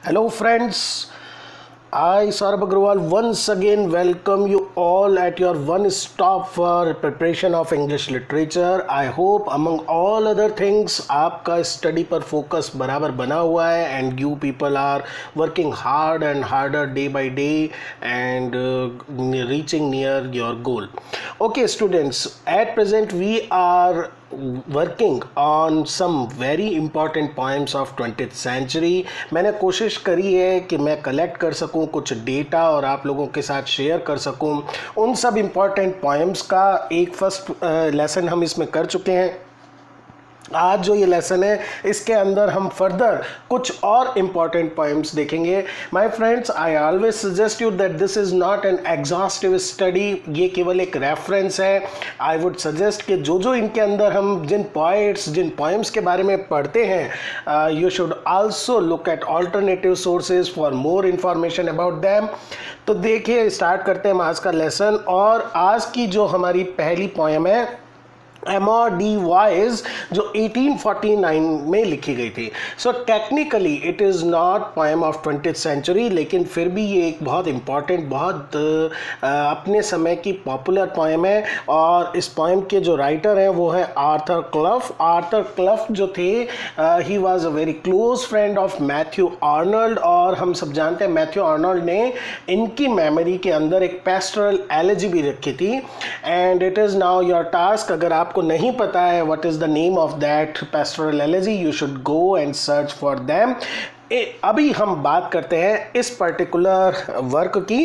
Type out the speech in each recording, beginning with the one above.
Hello, friends. I, Saurabh Agrawal, once again welcome you all at your one stop for preparation of English literature. I hope, among all other things, आपका study पर focus बराबर बना हुआ है and you people are working hard and harder day by day and reaching near your goal. Okay, students, at present we are working on some very important poems of 20th century. मैंने कोशिश करी है कि मैं collect कर सकूं कुछ data और आप लोगों के साथ शेयर कर सकूं उन सब इम्पॉर्टेंट पोएम्स का एक फर्स्ट लेसन हम इसमें कर चुके हैं. आज जो ये लेसन है इसके अंदर हम फर्दर कुछ और इम्पॉर्टेंट पोएम्स देखेंगे. My friends, I always suggest you that this is not an exhaustive study. ये केवल एक रेफरेंस है. आई वुड सजेस्ट कि जो इनके अंदर हम जिन पोइट्स जिन पोएम्स के बारे में पढ़ते हैं you should also look at alternative sources for more information about them. तो देखिए, स्टार्ट करते हैं हम आज का लेसन. और आज की जो हमारी पहली पोएम है एमओडी वॉइस, जो 1849 में लिखी गई थी. So technically it is not poem of 20th century, लेकिन फिर भी ये एक बहुत इम्पॉर्टेंट, बहुत अपने समय की पॉपुलर पोएम है. और इस पोएम के जो राइटर हैं वो है आर्थर क्लफ. आर्थर क्लफ जो थे he was a very close friend of Matthew Arnold. और हम सब जानते हैं मैथ्यू आर्नल्ड ने इनकी मेमोरी के अंदर एक पेस्टरल एलेजी भी रखी थी. And it is now your task, अगर आप को नहीं पता है what is the name of that pastoral elegy, you should go and search for them. अभी हम बात करते हैं इस पर्टिकुलर वर्क की,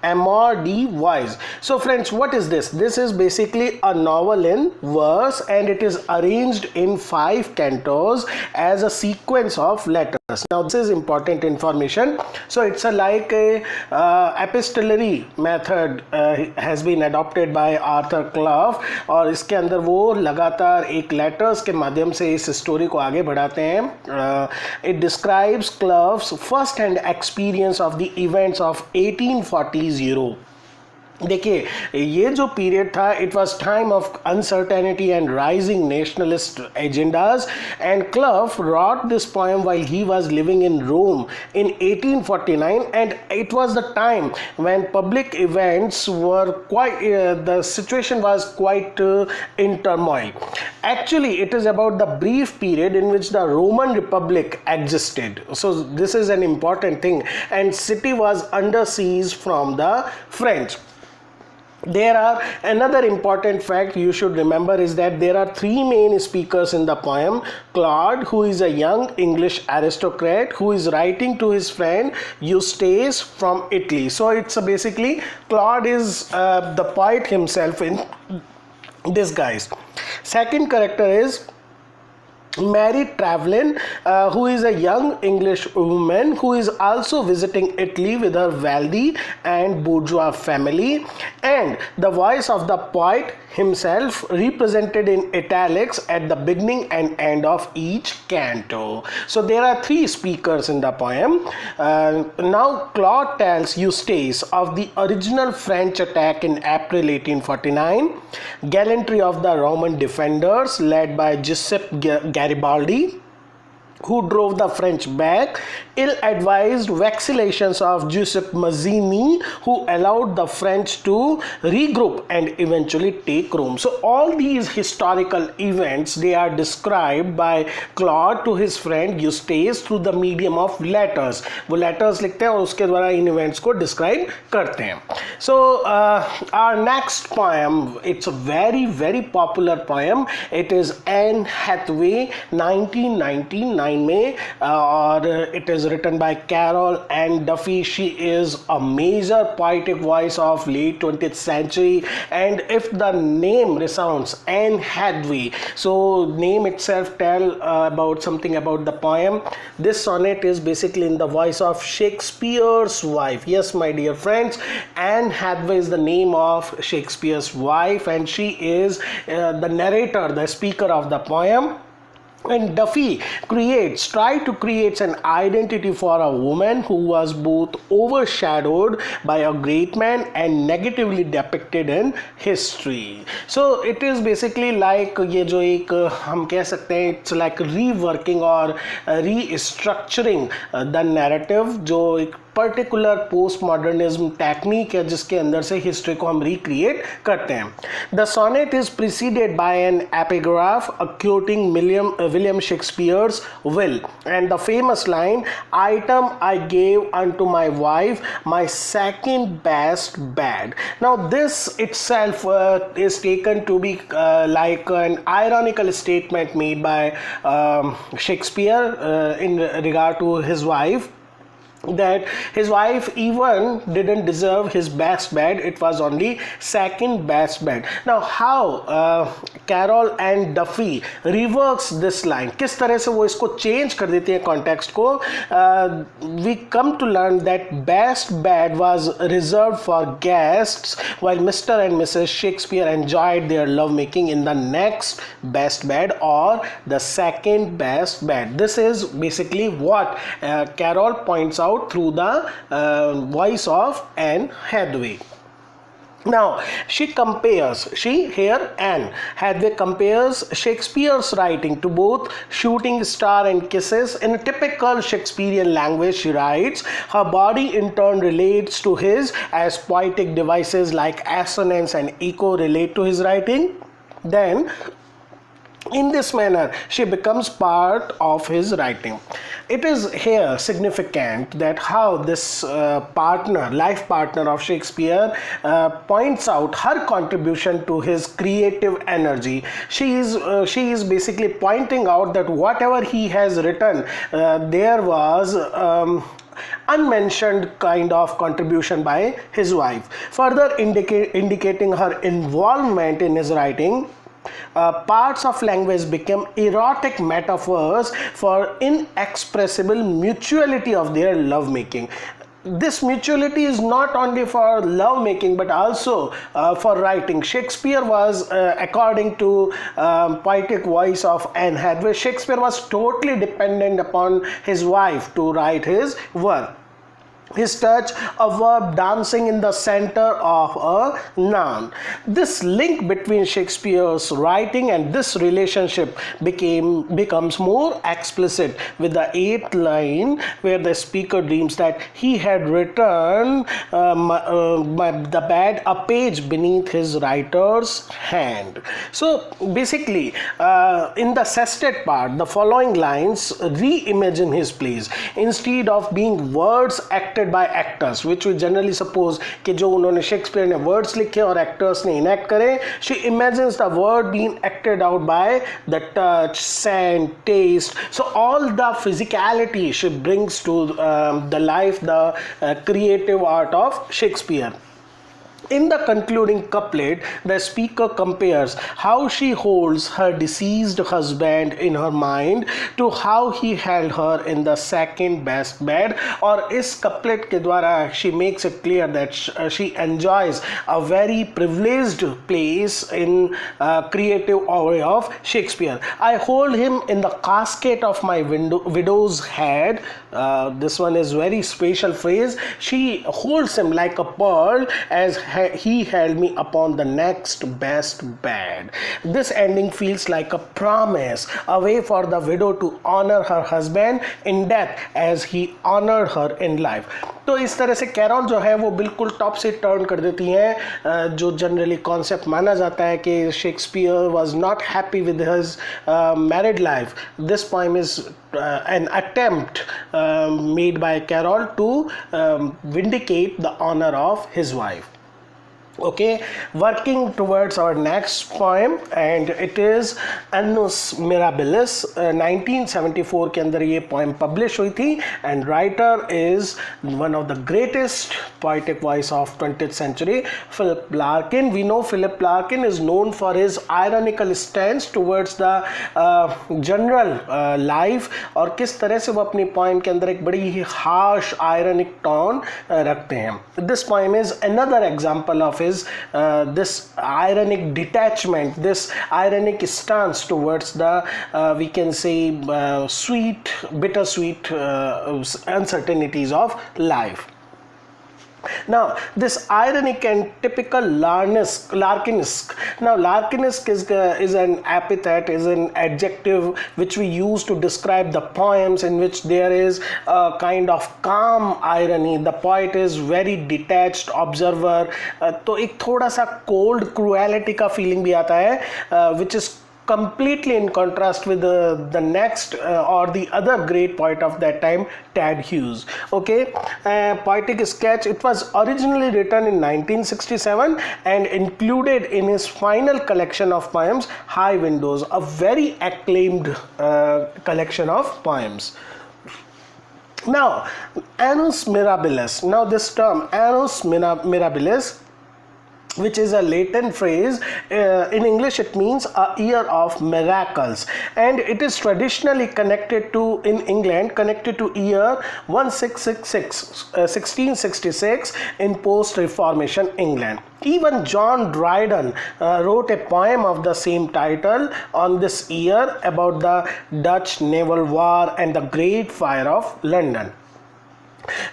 MOD voice. So friends, what is this? This is basically a novel in verse and it is arranged in 5 cantos as a sequence of letters. Now this is important information. So it's a like a epistolary method has been adopted by Arthur Clough. और इसके अंदर वो लगातार एक letters के माध्यम से इस स्टोरी को आगे बढ़ाते हैं. It describes Clough's first hand experience of the events of 1840s Europe. देखिए, ये जो पीरियड था, it was time of uncertainty and rising nationalist agendas. And Clough wrote this poem while he was living in Rome in 1849 and it was the time when public events were quite, the situation was quite in turmoil. Actually, it is about the brief period in which the Roman Republic existed. So this is an important thing. And city was under siege from the French. There are another important fact you should remember is that there are 3 main speakers in the poem. Claude, who is a young English aristocrat who is writing to his friend Eustace from Italy. So it's basically Claude is the poet himself in disguise. Second character is Mary Travelin, who is a young English woman who is also visiting Italy with her wealthy and bourgeois family. And the voice of the poet himself represented in italics at the beginning and end of each canto. So there are 3 speakers in the poem. Now Claude tells Eustace of the original French attack in April 1849, gallantry of the Roman defenders led by Giuseppe Garibaldi, who drove the French back, ill-advised vacillations of Giuseppe Mazzini, who allowed the French to regroup and eventually take Rome. So all these historical events, they are described by Claude to his friend Eustace through the medium of letters. वो letters लिखते हैं और उसके द्वारा इन events को describe करते हैं. So our next poem, it's a very very popular poem. It is Anne Hathaway 1999 में, और it is written by Carol Duffy. She is a major poetic voice of late 20th century. And if the name resounds, Anne Hathaway, so name itself tell about something about the poem. This sonnet is basically in the voice of Shakespeare's wife. Yes, my dear friends, Anne Hathaway is the name of Shakespeare's wife, and she is the narrator, the speaker of the poem. And Duffy tried to create an identity for a woman who was both overshadowed by a great man and negatively depicted in history. So it is basically like ये जो एक हम कह सकते हैं it's like reworking और restructuring the narrative, जो एक पर्टिकुलर पोस्ट मॉडर्निज्म टेक्निक है जिसके अंदर से हिस्ट्री को हम रिक्रिएट करते हैं. The sonnet is preceded by an epigraph quoting William Shakespeare's will and the famous line, item I gave unto my wife, my second best bed. Now this itself is taken to be like an ironical statement made by Shakespeare in regard to his wife, that his wife even didn't deserve his best bed, it was only second best bed. Now how Carol and Duffy reworks this line, किस तरह से वो इसको change कर देती है context को. We come to learn that best bed was reserved for guests while Mr. and Mrs. Shakespeare enjoyed their lovemaking in the next best bed or the second best bed. This is basically what Carol points out through the voice of Anne Hathaway. Now Anne Hathaway compares Shakespeare's writing to both Shooting Star and Kisses. In typical Shakespearean language, she writes, her body in turn relates to his as poetic devices like assonance and echo relate to his writing. Then in this manner, she becomes part of his writing. It is here significant that how this life partner of Shakespeare points out her contribution to his creative energy. She is basically pointing out that whatever he has written, there was unmentioned kind of contribution by his wife, further indicating her involvement in his writing. Parts of language became erotic metaphors for inexpressible mutuality of their lovemaking. This mutuality is not only for lovemaking but also for writing. Shakespeare was, according to poetic voice of Anne Hathaway, Shakespeare was totally dependent upon his wife to write his work. His touch, a verb dancing in the center of a noun. This link between Shakespeare's writing and this relationship becomes more explicit with the 8th line, where the speaker dreams that he had written the bed a page beneath his writer's hand. So basically, in the sestet part, the following lines reimagine his plays. Instead of being words acted by actors, which we generally suppose कि जो उन्होंने Shakespeare ने words लिखे और actors ने enact करे, she imagines the word being acted out by the touch, scent, taste. So all the physicality she brings to the life, the creative art of Shakespeare. In the concluding couplet, the speaker compares how she holds her deceased husband in her mind to how he held her in the second best bed. और इस couplet के द्वारा she makes it clear that she enjoys a very privileged place in creative aura of Shakespeare. I hold him in the casket of my widow's head. This one is very special phrase. She holds him like a pearl as he held me upon the next best bed. This ending feels like a promise, a way for the widow to honor her husband in death as he honored her in life. तो इस तरह से Carol जो है वो बिल्कुल top से turn कर देती हैं जो जनरली कॉन्सेप्ट माना जाता है कि Shakespeare was not happy with his married life. This poem is an attempt made by Carol to vindicate the honor of his wife. Okay, working towards our next poem, and it is Annus Mirabilis. 1974 के अंदर ये poem publish हुई थी, and writer is one of the greatest poetic voice of 20th century, Philip Larkin. We know Philip Larkin is known for his ironical stance towards the general life, और किस तरह से वो अपनी poem के अंदर एक बड़ी ही harsh ironic tone रखते हैं. This poem is another example of his is this ironic detachment, this ironic stance towards the we can say sweet, bittersweet uncertainties of life. Now, this ironic and typical Larkinesque. Now, Larkinesque is an epithet, is an adjective which we use to describe the poems in which there is a kind of calm irony. The poet is very detached observer. तो एक थोड़ा सा cold cruelty का feeling भी आता है, which is completely in contrast with the next or the other great poet of that time, Tad Hughes. Okay, poetic sketch. It was originally written in 1967 and included in his final collection of poems, High Windows, a very acclaimed collection of poems. Now, Annus Mirabilis. Now, this term Annus Mirabilis, which is a Latin phrase, in English it means a year of miracles, and it is traditionally connected to, in England, connected to year 1666 in post-Reformation England. Even John Dryden wrote a poem of the same title on this year about the Dutch naval war and the Great Fire of London.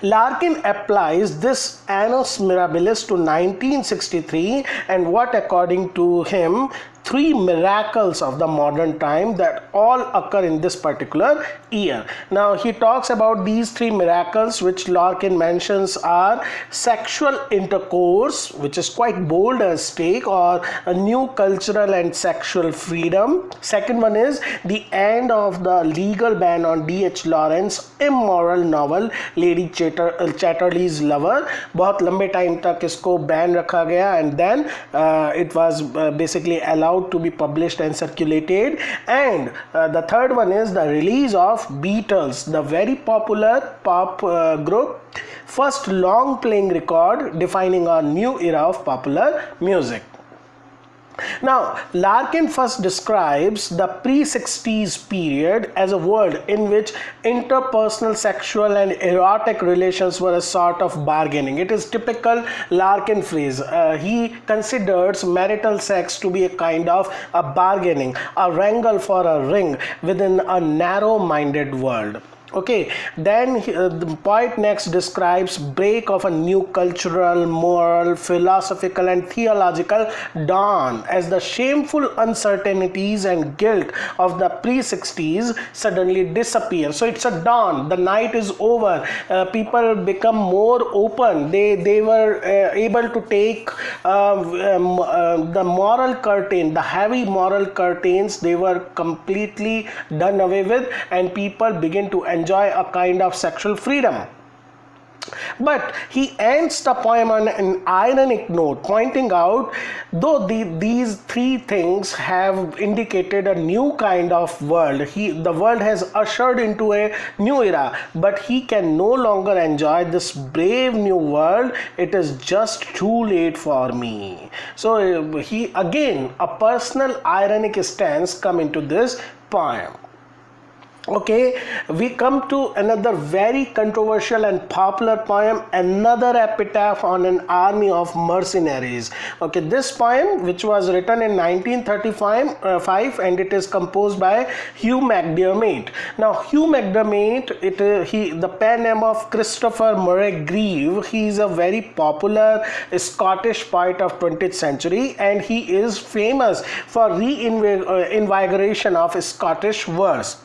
Larkin applies this Annus Mirabilis to 1963 and what, according to him, three miracles of the modern time that all occur in this particular year. Now, he talks about these three miracles which Larkin mentions are sexual intercourse, which is quite bold as take, or a new cultural and sexual freedom. Second one is the end of the legal ban on D.H. Lawrence's immoral novel Lady Chatterley's Lover. बहुत लंबे time तक इसको ban रखा गया, and then it was basically allowed to be published and circulated. And the third one is the release of Beatles, the very popular pop group, first long playing record defining a new era of popular music. Now, Larkin first describes the pre-60s period as a world in which interpersonal sexual and erotic relations were a sort of bargaining. It is typical Larkin phrase. He considers marital sex to be a kind of a bargaining, a wrangle for a ring within a narrow-minded world. Okay, then the poet next describes break of a new cultural, moral, philosophical and theological dawn as the shameful uncertainties and guilt of the pre-60s suddenly disappear. So it's a dawn, the night is over, people become more open, they were able to take the moral curtain, the heavy moral curtains, they were completely done away with, and people begin to enjoy a kind of sexual freedom. But he ends the poem on an ironic note, pointing out though these three things have indicated a new kind of world, the world has ushered into a new era, but he can no longer enjoy this brave new world. It is just too late for me. So he again, a personal ironic stance come into this poem. Okay, we come to another very controversial and popular poem, another epitaph on an army of mercenaries. Okay, this poem, which was written in 1935 and it is composed by Hugh Macdairmid. Now, Hugh Macdairmid, the pen name of Christopher Murray Grieve. He is a very popular Scottish poet of 20th century, and he is famous for reinvigoration of Scottish verse.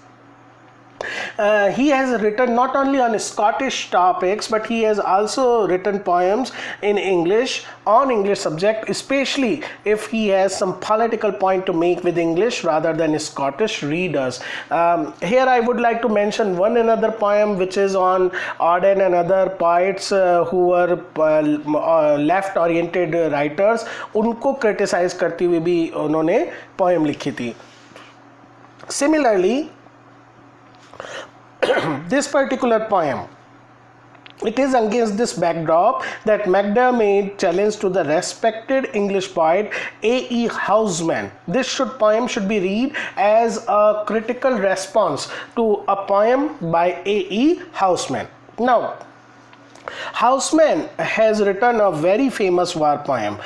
He has written not only on Scottish topics, but he has also written poems in English on English subject, especially if he has some political point to make with English rather than Scottish readers. Here I would like to mention another poem which is on Auden and other poets who were left oriented writers. उनको criticize करती हुई भी उन्होंने poem लिखी थी. Similarly, this particular poem, it is against this backdrop that Macdairmid challenged to the respected English poet A.E. Houseman. This poem should be read as a critical response to a poem by A.E. Houseman. Now, Houseman has written a very famous war poem,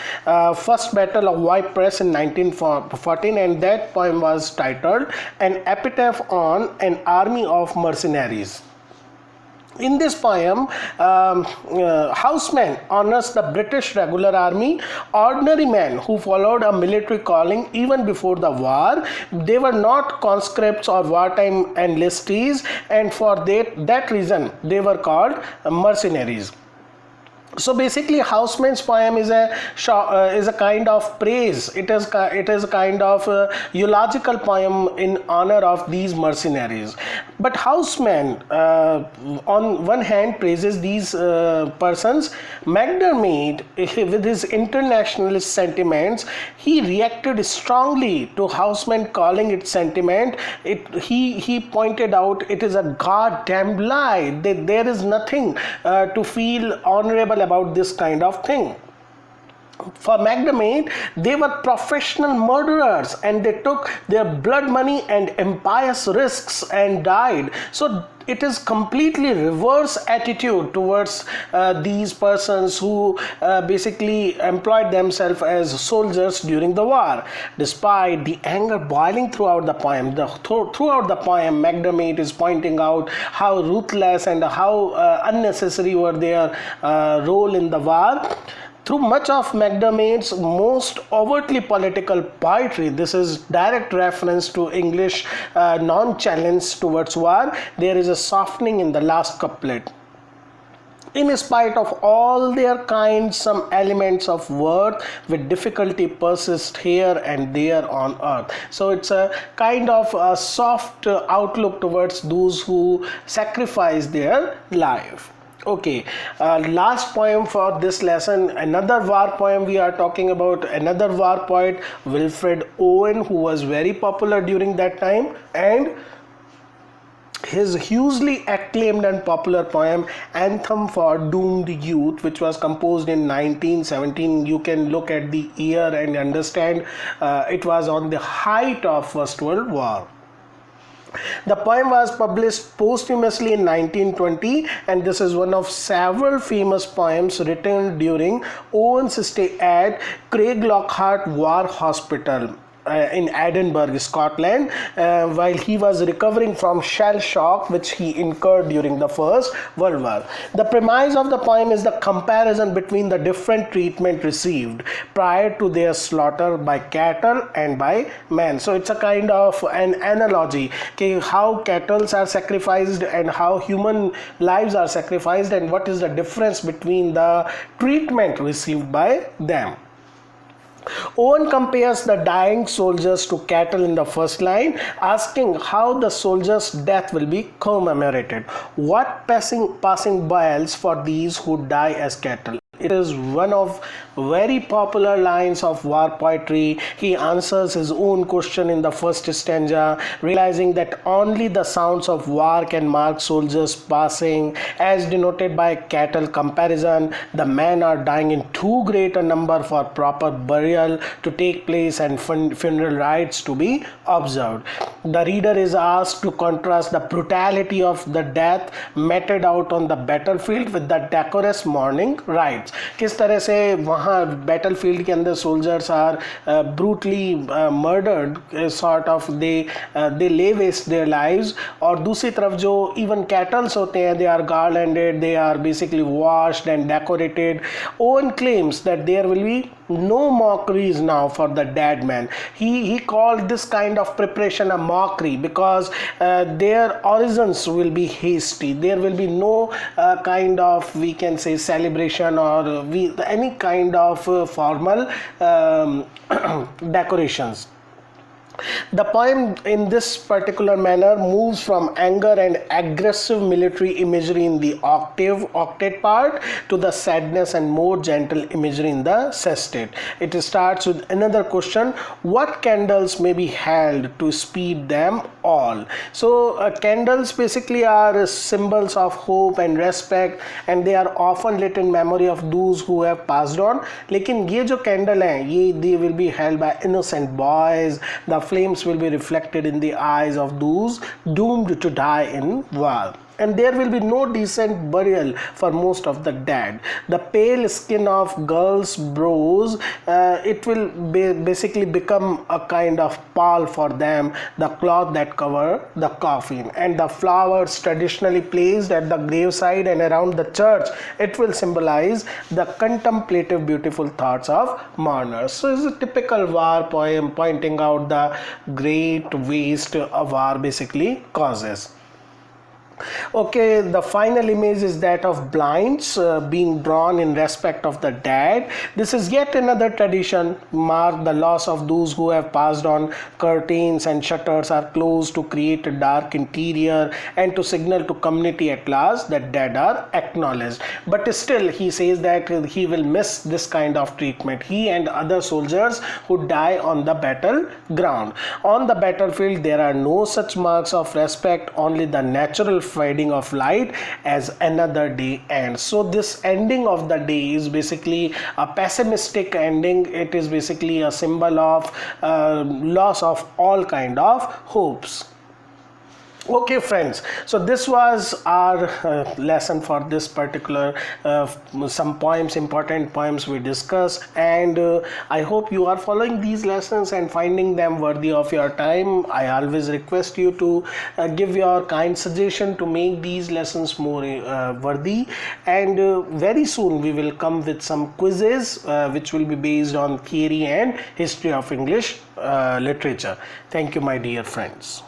First Battle of White Press in 1914, and that poem was titled An Epitaph on an Army of Mercenaries. In this poem, Houseman honors the British regular army, ordinary men who followed a military calling even before the war. They were not conscripts or wartime enlistees, and for that reason, they were called mercenaries. So basically, Houseman's poem is a kind of praise. It is a kind of eulogical poem in honor of these mercenaries. But Houseman, on one hand, praises these persons. Macdairmid, with his internationalist sentiments, he reacted strongly to Houseman calling it sentiment. He pointed out it is a goddamn lie. There is nothing to feel honorable about this kind of thing. For Macdairmid, they were professional murderers and they took their blood money and impious risks and died. So it is completely reverse attitude towards these persons who basically employed themselves as soldiers during the war. Despite the anger boiling throughout the poem, Macdairmid is pointing out how ruthless and how unnecessary were their role in the war. Through much of Macdairmid's most overtly political poetry, this is direct reference to English non-challenge towards war, there is a softening in the last couplet. In spite of all their kind, some elements of worth with difficulty persist here and there on earth. So it's a kind of a soft outlook towards those who sacrifice their life. Okay, last poem for this lesson, another war poem. We are talking about another war poet, Wilfred Owen, who was very popular during that time, and his hugely acclaimed and popular poem Anthem for Doomed Youth, which was composed in 1917. You can look at the year and understand it was on the height of First World War. The poem was published posthumously in 1920, and this is one of several famous poems written during Owen's stay at Craiglockhart War Hospital in Edinburgh, Scotland, while he was recovering from shell shock which he incurred during the First World War. The premise of the poem is the comparison between the different treatment received prior to their slaughter by cattle and by men. So it's a kind of an analogy, okay, how cattle are sacrificed and how human lives are sacrificed, and what is the difference between the treatment received by them. Owen compares the dying soldiers to cattle in the first line, asking how the soldier's death will be commemorated. What passing boils for these who die as cattle? It is one of very popular lines of war poetry. He answers his own question in the first stanza, realizing that only the sounds of war can mark soldiers passing, as denoted by cattle comparison. The men are dying in too great a number for proper burial to take place and funeral rites to be observed. The reader is asked to contrast the brutality of the death meted out on the battlefield with the decorous mourning rites. किस तरह से वहाँ battlefield के अंदर soldiers are brutally murdered, sort of they lay waste their lives, और दूसरी तरफ जो इवन कैटल्स होते हैं they are garlanded, they are basically washed and decorated. Owen claims that there will be no mockeries now for the dead man. He called this kind of preparation a mockery because their orisons will be hasty. There will be no kind of, we can say, celebration or any kind of formal decorations. The poem in this particular manner moves from anger and aggressive military imagery in the octave part to the sadness and more gentle imagery in the sestet. It starts with another question: what candles may be held to speed them all? So candles basically are symbols of hope and respect, and they are often lit in memory of those who have passed on. लेकिन ये जो candle हैं, ये they will be held by innocent boys. The flames will be reflected in the eyes of those doomed to die in war. and there will be no decent burial for most of the dead. The pale skin of girls' brows, it will basically become a kind of pall for them, the cloth that cover the coffin, and the flowers traditionally placed at the graveside and around the church, it will symbolize the contemplative, beautiful thoughts of mourners. So it's a typical war poem pointing out the great waste a war basically causes. Okay, the final image is that of blinds being drawn in respect of the dead. This is yet another tradition, mark the loss of those who have passed on. Curtains and shutters are closed to create a dark interior and to signal to community at large that dead are acknowledged. But still, he says that he will miss this kind of treatment. He and other soldiers who die on the battleground. On the battlefield, there are no such marks of respect, only the natural fading of light as another day ends. So this ending of the day is basically a pessimistic ending. It is basically a symbol of loss of all kind of hopes. Okay friends, so this was our lesson for this particular some poems, important poems we discussed, and I hope you are following these lessons and finding them worthy of your time. I always request you to give your kind suggestion to make these lessons more worthy, and very soon we will come with some quizzes which will be based on theory and history of English literature. Thank you my dear friends.